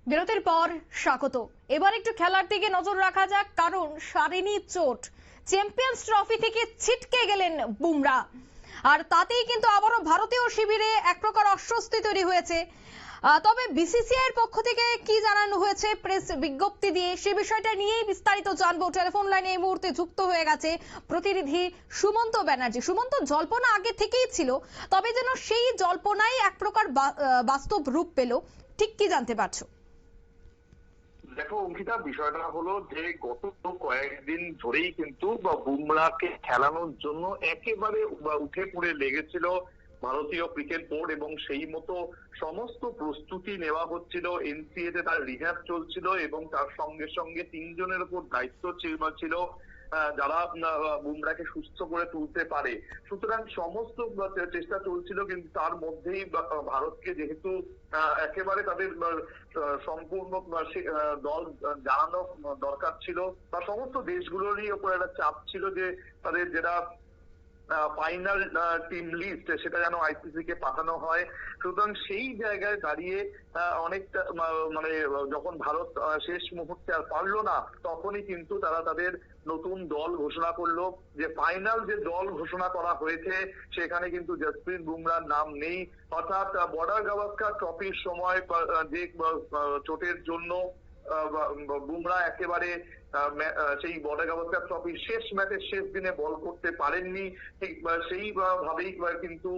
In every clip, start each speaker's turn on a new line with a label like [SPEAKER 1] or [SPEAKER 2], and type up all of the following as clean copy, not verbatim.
[SPEAKER 1] বিরতির পর স্বাগত। এবার একটু খেলার দিকে নজর রাখা যাক, কারণ সারেনি চোট। চ্যাম্পিয়ন্স ট্রফি থেকে ছিটকে গেলেন বুমরা, আর তাতেই কিন্তু আবারও ভারতীয় শিবিরে এক প্রকার অস্বস্তি তৈরি হয়েছে। তবে বিসিসিআই এর পক্ষ থেকে কি জানানো হয়েছে প্রেস বিজ্ঞপ্তি দিয়ে, সে বিষয়টা নিয়েই বিস্তারিত জানবো। টেলিফোন লাইনে এই মুহূর্তে যুক্ত হয়ে গেছে প্রতিনিধি সুমন্ত ব্যানার্জি। সুমন্ত, জল্পনা আগে থেকেই ছিল, তবে যেন সেই জল্পনাই এক প্রকার বাস্তব রূপ পেল, ঠিক কি জানতে পারছো?
[SPEAKER 2] দেখো অঙ্কিতা, বিষয়টা হলো যে গত কয়েকদিন ধরেই কিন্তু বুমরাকে খেলানোর জন্য একেবারে উঠে পড়ে লেগেছিল ভারতীয় ক্রিকেট বোর্ড, এবং সেই মতো সমস্ত প্রস্তুতি নেওয়া হচ্ছিল। এনসিএ তে তার রিহ্যাব চলছিল এবং তার সঙ্গে সঙ্গে 3 জনের উপর দায়িত্ব ছিল যারা বুমরাকে সুস্থ করে তুলতে পারে। সুতরাং সমস্ত চেষ্টা চলছিল, কিন্তু তার মধ্যেই ভারতকে যেহেতু একেবারে তাদের সম্পূর্ণ দল জানানো দরকার ছিল, বা সমস্ত দেশগুলোরই উপর একটা চাপ ছিল যে তাদের যেটা ফাইনাল টিম লিস্ট সেটা যেন আইসিসি কে পাঠানো হয়। সুতরাং সেই জায়গায় দাঁড়িয়ে অনেকটা মানে যখন ভারত শেষ মুহূর্তে আর পারলো না, তখনই কিন্তু তারা তাদের নতুন দল ঘোষণা করলো। যে ফাইনাল যে দল ঘোষণা করা হয়েছে সেখানে কিন্তু জসপ্রীত বুমরার নাম নেই। অর্থাৎ বর্ডার গাভাস্কার ট্রফির সময় যে চোটের জন্য বুমরা একেবারে সেই বর্ডার গাভাস্কার ট্রফির শেষ ম্যাচের শেষ দিনে বল করতে পারেননি। ঠিক সেই ভাবেই কিন্তু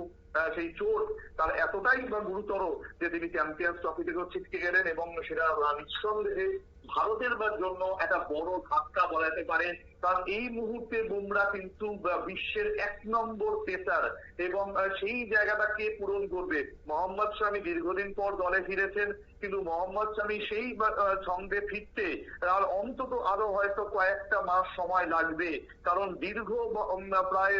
[SPEAKER 2] সেই চোট তার এতটাই গুরুতর যে তিনি চ্যাম্পিয়ন্স ট্রফি থেকেও ছিটকে গেলেন, এবং সেটা নিঃসন্দেহে ভারতের জন্য একটা বড় ধাক্কা বলা যেতে পারে। কারণ এই মুহূর্তে বুমরা কিন্তু বিশ্বের 1 নম্বর পেসার, এবং সেই জায়গাটাকে পূরণ করবে। মোহাম্মদ শামি দীর্ঘদিন পর দলে ফিরেছেন, কিন্তু মোহাম্মদ শামি সেই ছন্দে ফিরতে আর অন্তত আরো হয়তো কয়েকটা মাস সময় লাগবে। কারণ দীর্ঘ প্রায়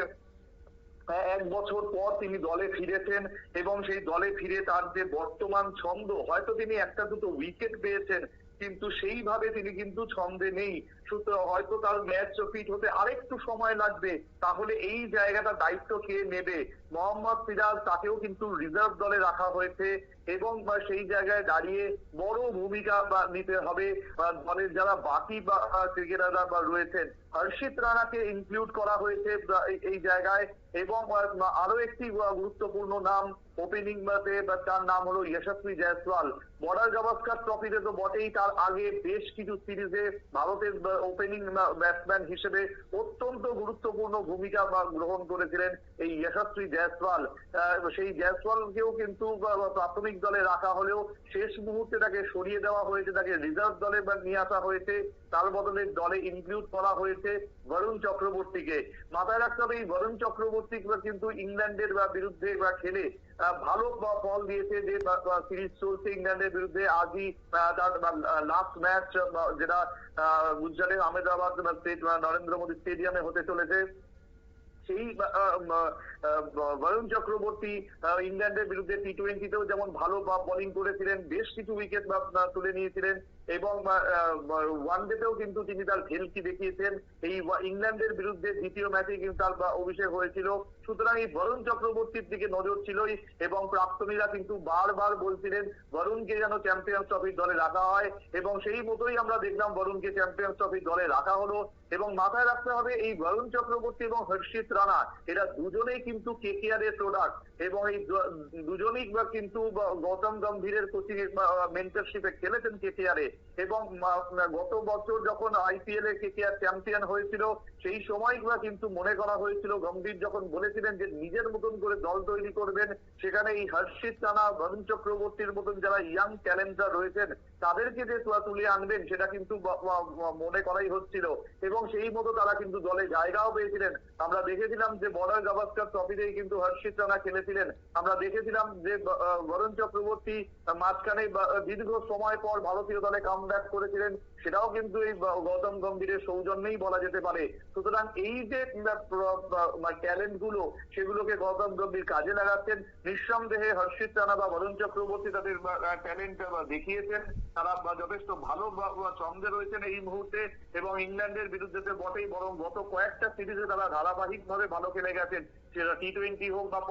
[SPEAKER 2] 1 বছর পর তিনি দলে ফিরেছেন, এবং সেই দলে ফিরে তার যে বর্তমান ছন্দ, হয়তো তিনি 1-2 উইকেট পেয়েছেন, কিন্তু সেইভাবে তিনি কিন্তু ছন্দে নেই। সুতরাং হয়তো তার ম্যাচ ফিট হতে আরেকটু সময় লাগবে। তাহলে এই জায়গাটা দায়িত্ব কে নেবে? মোহাম্মদ সিরাজ, তাকেও কিন্তু রিজার্ভ দলে রাখা হয়েছে, এবং সেই জায়গায় দাঁড়িয়ে বড় ভূমিকা নিতে হবে। দলের যারা বাকি ক্রিকেটাররা রয়েছেন, হর্ষিত রানাকে ইনক্লুড করা হয়েছে এই জায়গায়, এবং আরো একটি গুরুত্বপূর্ণ নাম ওপেনিং তার নাম হলো যশস্বী জয়সওয়াল। বর্ডার গাভাস্কার ট্রফিতে তো বটেই, তার আগে বেশ কিছু সিরিজে ভারতের ওপেনিং ব্যাটসম্যান হিসেবে অত্যন্ত গুরুত্বপূর্ণ ভূমিকা গ্রহণ করেছিলেন এই যশস্বী জয়সওয়াল। সেই জয়সওয়ালকেও কিন্তু প্রাথমিক দলে রাখা হলেও শেষ মুহূর্তে তাকে সরিয়ে দেওয়া হয়েছে, তাকে রিজার্ভ দলে নিয়ে আসা হয়েছে। তার বদলে দলে ইনক্লুড করা হয়েছে বরুণ চক্রবর্তীকে। মাথায় রাখতে হবে, এই বরুণ চক্রবর্তী কিন্তু ইংল্যান্ডের বিরুদ্ধে খেলে ভালো ফল দিয়েছে। যে সিরিজ চলছে ইংল্যান্ডের বিরুদ্ধে, আজই তার লাস্ট ম্যাচ যেটা গুজরাটের আহমেদাবাদ নরেন্দ্র মোদী স্টেডিয়ামে হতে চলেছে। সেই বরুণ চক্রবর্তী ইংল্যান্ডের বিরুদ্ধে টি-20তেও যেমন ভালো বোলিং করেছিলেন, বেশ কিছু উইকেট তুলে নিয়েছিলেন, এবং ওয়ানডেতেও কিন্তু তিনি তার ভেলকি দেখিয়েছেন। এই ইংল্যান্ডের বিরুদ্ধে দ্বিতীয় ম্যাচে কিন্তু তার অভিষেক হয়েছিল। সুতরাং এই বরুণ চক্রবর্তীর দিকে নজর ছিলই, এবং প্রাক্তনীরা কিন্তু বারবার বলছিলেন বরুণকে যেন চ্যাম্পিয়ন্স ট্রফির দলে রাখা হয়, এবং সেই মতোই আমরা দেখলাম বরুণকে চ্যাম্পিয়ন্স ট্রফির দলে রাখা হলো। এবং মাথায় রাখতে হবে, এই বরুণ চক্রবর্তী এবং হর্ষিত রানা এরা দুজনেই কিন্তু কেকেআর এর প্রোডাক্ট, এবং এই দুজনেই কিন্তু গৌতম গম্ভীরের কোচিং মেন্টরশিপে খেলেছেন কেকেআর এ। এবং গত বছর যখন আইপিএল এ কেকেআর চ্যাম্পিয়ন হয়েছিল, সেই সময় কিন্তু মনে করা হয়েছিল, গম্ভীর যখন বলেছিলেন যে নিজের মতন করে দল তৈরি করবেন, সেখানে এই হর্ষিত রানা, বরুণ চক্রবর্তীর মতন যারা ইয়াং ট্যালেন্টরা রয়েছেন তাদেরকে যে তুলে আনবেন, সেটা কিন্তু মনে করাই হচ্ছিল, এবং সেই মতো তারা কিন্তু দলে জায়গাও পেয়েছিলেন। আমরা দেখেছিলাম যে বর্ডার গাভাস্কার ট্রফিতেই কিন্তু হর্ষিত রানা খেলেছিলেন। আমরা দেখেছিলাম যে বরুণ চক্রবর্তী মাঝখানে দীর্ঘ সময় পর ভারতীয় দলে কামব্যাক করেছিলেন, সেটাও কিন্তু এই গৌতম গম্ভীরের সৌজন্যেই বলা যেতে পারে। সুতরাং এই যে ট্যালেন্ট গুলো, সেগুলোকে গৌতম গম্ভীর কাজে লাগাচ্ছেন। নিঃসন্দেহে হর্ষিত রানা বা বরুণ চক্রবর্তী তাদের ট্যালেন্ট দেখিয়েছেন, তারা যথেষ্ট ভালো ছন্দে রয়েছেন এই মুহূর্তে, এবং ইংল্যান্ডের বিরুদ্ধে বটেই, বরং গত কয়েকটা সিরিজে তারা ধারাবাহিক ভাবে ভালো খেলে গেছেন, সেটা টি-20 হোক বা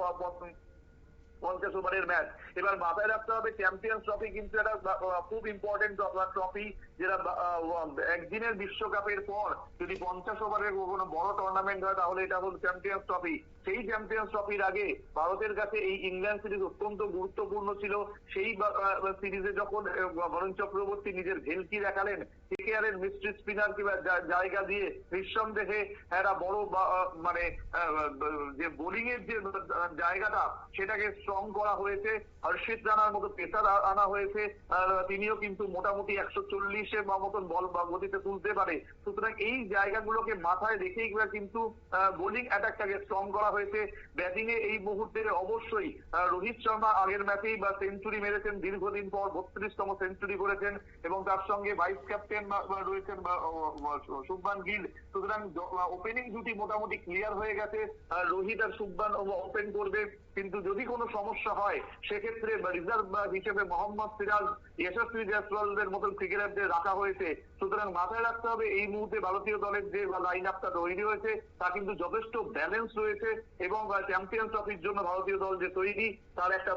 [SPEAKER 2] 50 ওভারের ম্যাচ। এবার মাথায় রাখতে হবে চ্যাম্পিয়ন্স ট্রফি কিন্তু একটা খুব ইম্পর্টেন্ট ট্রফি, যেটা একদিনের বিশ্বকাপের পর যদি 50 ওভারের কোনো বড় টুর্নামেন্ট হয় তাহলে এটা হল চ্যাম্পিয়ন্স ট্রফি। সেই চ্যাম্পিয়ন্স ট্রফির আগে ভারতের কাছে এই ইংল্যান্ড সিরিজ অত্যন্ত গুরুত্বপূর্ণ ছিল। সেই সিরিজে যখন বরুণ চক্রবর্তী নিজের ভেলকি দেখালেন, কেকেআর এর মিস্ট্রি স্পিনার কিংবা জায়গা দিয়ে নিঃসন্দেহে একটা বড় মানে যে বোলিং এর যে জায়গাটা সেটাকে স্ট্রং করা হয়েছে। হর্ষিত রানার মতো পেসার আনা হয়েছে, তিনিও কিন্তু মোটামুটি 140-এর মতন বল বা গতিতে তুলতে পারে। সুতরাং এই জায়গাগুলোকে মাথায় রেখেই কিন্তু বোলিং অ্যাটাকটাকে স্ট্রং করা হয়েছে। ব্যাটিং এ এই মুহূর্তে অবশ্যই রোহিত শর্মা আগের ম্যাচেই বা সেঞ্চুরি মেরেছেন, দীর্ঘদিন পর 32তম সেঞ্চুরি করেছেন, এবং তার সঙ্গে ভাইস ক্যাপ্টেন রয়েছেন শুভমান গিল। সুতরাং ওপেনিং জুটি মোটামুটি ক্লিয়ার হয়ে গেছে। রোহিত আর শুভমান ওপেন করবে, কিন্তু যদি কোনো সমস্যা হয় সেক্ষেত্রে রিজার্ভ হিসেবে মোহাম্মদ সিরাজ, যশস্বী জয়সওয়ালদের মতন ক্রিকেটারদের রাখা হয়েছে। সুতরাং মাথায় রাখতে হবে এই মুহূর্তে ভারতীয় দলের যে লাইন আপটা তৈরি হয়েছে তা কিন্তু যথেষ্ট ব্যালেন্স রয়েছে, এবং চ্যাম্পিয়ন্স ট্রফির জন্য ভারতীয় দল যে তৈরি তার একটা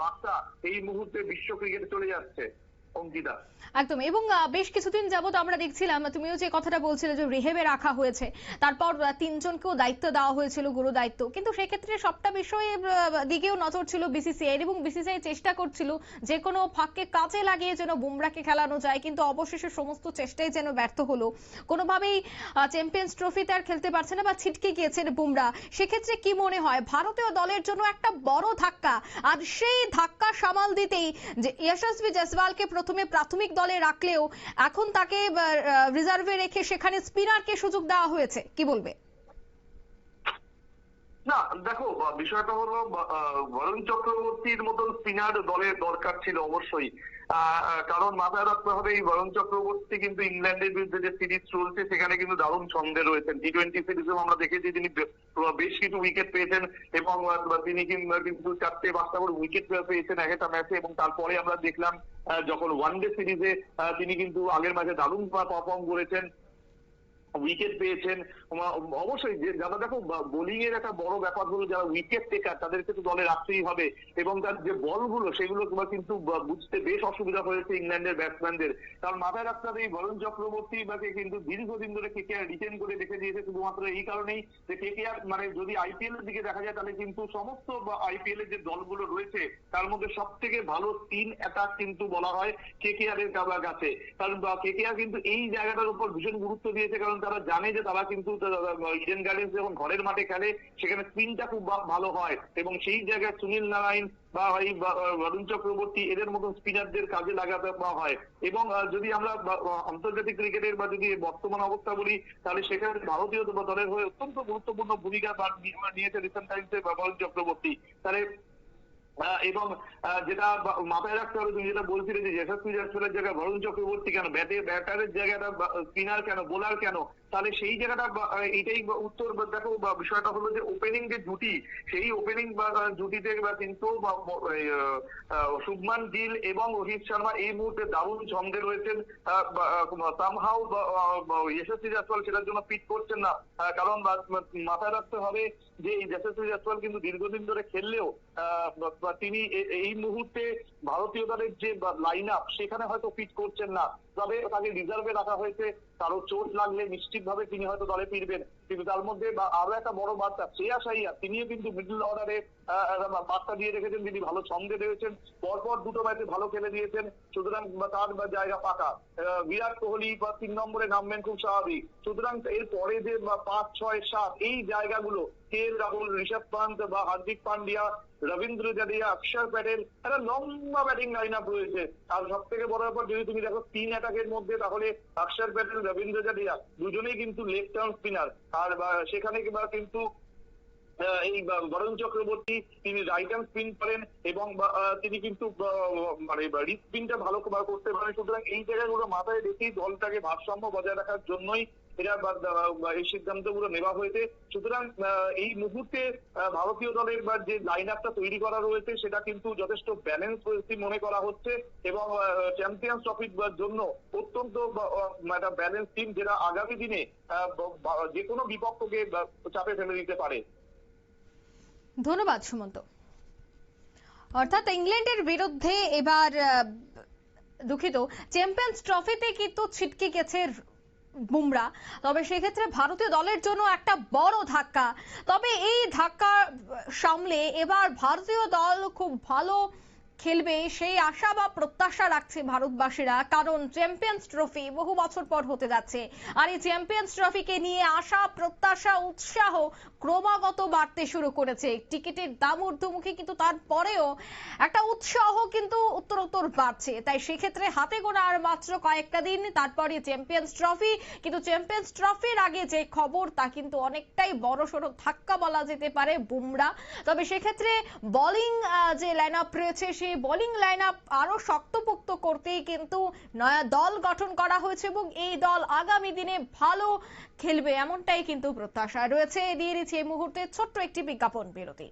[SPEAKER 2] বার্তা এই মুহূর্তে বিশ্ব ক্রিকেটে চলে যাচ্ছে। অঙ্কিতা,
[SPEAKER 1] একদম। এবং বেশ কিছুদিন যাবত আমরা দেখছিলাম, তুমিও যে কথাটা বলছিলে যে রিহেবে রাখা হয়েছে, তারপর 3 জনকেও দায়িত্ব দেওয়া হয়েছিল, গুরু দায়িত্ব, কিন্তু সেক্ষেত্রে সবটা বিষয়ের দিকেও নজর ছিল বিসিসিআই, এবং বিসিসিআই চেষ্টা করছিল যে কোনো ফাঁককে কাজে লাগিয়ে যেন বুমরাকে খেলানো যায়, কিন্তু অবশেষে সমস্ত চেষ্টাই যেন ব্যর্থ হলো। কোনোভাবেই চ্যাম্পিয়ন্স ট্রফিতে আর খেলতে পারছে না বা ছিটকে গিয়েছেন বুমরা। সেক্ষেত্রে কি মনে হয় ভারতীয় দলের জন্য একটা বড় ধাক্কা, আর সেই ধাক্কা সামাল দিতেই যে যশস্বী জয়সওয়ালকে প্রথমে প্রাথমিক দলে রাখলেও এখন তাকে রিজার্ভে রেখে সেখানে স্পিনারকে সুযোগ দেওয়া হয়েছে, কি বলবে?
[SPEAKER 2] না দেখো, বিষয়টা হলো বরুণ চক্রবর্তীর মতন স্পিনার দলের দরকার ছিল অবশ্যই। কারণ মাথায় রাখতে হবে এই বরুণ চক্রবর্তী কিন্তু ইংল্যান্ডের বিরুদ্ধে যে সিরিজ চলছে সেখানে কিন্তু দারুণ ছন্দে রয়েছেন। টি-20 সিরিজেও আমরা দেখেছি তিনি বেশ কিছু উইকেট পেয়েছেন, এবং তিনি কিন্তু 4-5টা করে উইকেট পেয়েছেন একটা ম্যাচে। এবং তারপরে আমরা দেখলাম যখন ওয়ানডে সিরিজে তিনি কিন্তু আগের ম্যাচে দারুণ পারফর্ম করেছেন, উইকেট পেয়েছেন। অবশ্যই যে যারা, দেখো বোলিং এর একটা বড় ব্যাপার হলো যারা উইকেট টেকার তাদেরকে তো দলে রাখতেই হবে, এবং তার যে বলগুলো সেগুলো কিন্তু বুঝতে বেশ অসুবিধা হয়েছে ইংল্যান্ডের ব্যাটসম্যানদের। কারণ মাথায় রাখতে হবে এই বরুণ চক্রবর্তী কিন্তু দীর্ঘদিন ধরে কেকেআর রিটেন করে রেখে দিয়েছে শুধুমাত্র এই কারণেই যে কেকেআর মানে যদি আইপিএল এর দিকে দেখা যায় তাহলে কিন্তু সমস্ত আইপিএল এর যে দলগুলো রয়েছে তার মধ্যে সব থেকে ভালো 3 অ্যাটাক কিন্তু বলা হয় কেকেআর এর কাছে। কারণ কেকেআর কিন্তু এই জায়গাটার উপর ভীষণ গুরুত্ব দিয়েছে, কারণ তারা জানে যে তারা কিন্তু ইডেন গার্ডেন্স যখন ঘরের মাঠে খেলে সেখানে স্পিনটা খুব ভালো হয়, এবং সেই জায়গায় সুনীল নারায়ণ বা এই বরুণ চক্রবর্তী এদের মতো স্পিনারদের কাজে লাগাতে হয়। এবং যদি আমরা আন্তর্জাতিক ক্রিকেটের বা যদি বর্তমান অবস্থা বলি তাহলে সেখানে ভারতীয় দলের হয়ে অত্যন্ত গুরুত্বপূর্ণ ভূমিকা নিয়েছে রিসেন্ট টাইমসে বরুণ চক্রবর্তী। তাহলে এবং যেটা মাথায় রাখতে হবে, তুমি যেটা বলছিলে যে যশস্বী জয়সওয়ালের জায়গায় বরুণ চক্রবর্তী কেন, ব্যাটারের জায়গাটা স্পিনার কেন, বোলার কেন, তাহলে সেই জায়গাটা এটাই উত্তর। দেখো বিষয়টা হলো যে ওপেনিং যে জুটি, সেই ওপেনিং জুটিতে কিন্তু শুভমান গিল এবং রোহিত শর্মা এই মুহূর্তে দারুণ ছন্দে রয়েছেন। সামহাউ যশস্বী জয়সওয়াল সেটার জন্য পিট করছেন না, কারণ মাথায় রাখতে হবে যে এই যশস্বী জয়সওয়াল কিন্তু দীর্ঘদিন ধরে খেললেও তিনি এই মুহূর্তে ভারতীয় দলের যে লাইন আপ সেখানে হয়তো ফিট করছেন না, তবে তাকে রিজার্ভে রাখা হয়েছে। কারো চোট লাগলে নিশ্চিতভাবে তিনি হয়তো দলে ফিরবেন, কিন্তু তার মধ্যে আরো একটা বড় বার্তা, শ্রেয়াস আইয়ার তিনিও কিন্তু মিডল অর্ডারে বার্তা দিয়ে রেখেছেন, তিনি ভালো ছন্দে রয়েছেন, পরপর 2টো ম্যাচে ভালো খেলে দিয়েছেন। সুতরাং তার জায়গা পাকা। বিরাট কোহলি 3 নম্বরে নামবেন খুব স্বাভাবিক। সুতরাং এর পরে যে 5, 6, 7 এই জায়গাগুলো KL রাহুল, ঋষভ পান্ত বা হার্দিক পান্ডিয়া, রবীন্দ্র জাদেজা, অক্ষর প্যাটেল, একটা লম্বা ব্যাটিং লাইন আপ রয়েছে। আর সব থেকে বড় ব্যাপার যদি তুমি দেখো 3 অ্যাটাকের মধ্যে, তাহলে অক্ষর প্যাটেল, রবীন্দ্র জাদেজা দুজনেই কিন্তু লেগ টার্ন স্পিনার, আর সেখানে কিন্তু এই বরুণ চক্রবর্তী তিনি রাইট হ্যান্ড স্পিন করেন, এবং তিনি কিন্তু মানে রিস্ট স্পিনটা ভালো করতে পারেন। সুতরাং এই জায়গাগুলো মাথায় রেখেই দলটাকে ভারসাম্য বজায় রাখার জন্যই এরা এই সিদ্ধান্তগুলো নেওয়া হয়েছে। সুতরাং এই মুহূর্তে ভারতীয় দলের যে লাইন আপটা তৈরি করা রয়েছে সেটা কিন্তু যথেষ্ট ব্যালেন্স মনে করা হচ্ছে, এবং চ্যাম্পিয়ন্স ট্রফির জন্য অত্যন্ত একটা ব্যালেন্স টিম, যেটা আগামী দিনে যে কোনো বিপক্ষকে চাপে ফেলে দিতে পারে।
[SPEAKER 1] ধন্যবাদ সুমন্ত। অর্থাৎ ইংল্যান্ডের বিরুদ্ধে এবার দুঃখিত চ্যাম্পিয়ন্স ট্রফিতে কিন্তু ছিটকে গেছে বুমরা। তবে সেক্ষেত্রে ভারতীয় দলের জন্য একটা বড় ধাক্কা। তবে এই ধাক্কা সামলে এবার ভারতীয় দল খুব ভালো খেলবে সেই আশা বা প্রত্যাশা রাখছে ভারতবাসীরা, কারণ চ্যাম্পিয়ন্স ট্রফি বহু বছর পর হতে যাচ্ছে। আর এই চ্যাম্পিয়ন্স ট্রফিকে নিয়ে আশা, প্রত্যাশা, উৎসাহ ক্রমাগত বাড়তে শুরু করেছে। টিকিটের দাম ঊর্ধ্বমুখী, কিন্তু তারপরেও একটা উৎসাহ কিন্তু উত্তরোত্তর বাড়ছে। তাই সেক্ষেত্রে হাতে গোনা আর মাত্র কয়েকটা দিন, তারপরে চ্যাম্পিয়ন্স ট্রফি। কিন্তু চ্যাম্পিয়ন্স ট্রফির আগে যে খবর তা কিন্তু অনেকটাই বড়সড় ধাক্কা বলা যেতে পারে বুমরা। তবে সেক্ষেত্রে বোলিং যে লাইন আপ রয়েছে সেই বোলিং লাইন আপ আরো শক্তপোক্ত করতেই কিন্তু নয়া দল গঠন করা হয়েছে এবং এই দল আগামী দিনে ভালো খেলবে এমনটাই কিন্তু প্রত্যাশা রয়েছে। দিয়ে দিচ্ছি এই মুহূর্তে ছোট্ট একটি বিজ্ঞাপন বিরতি।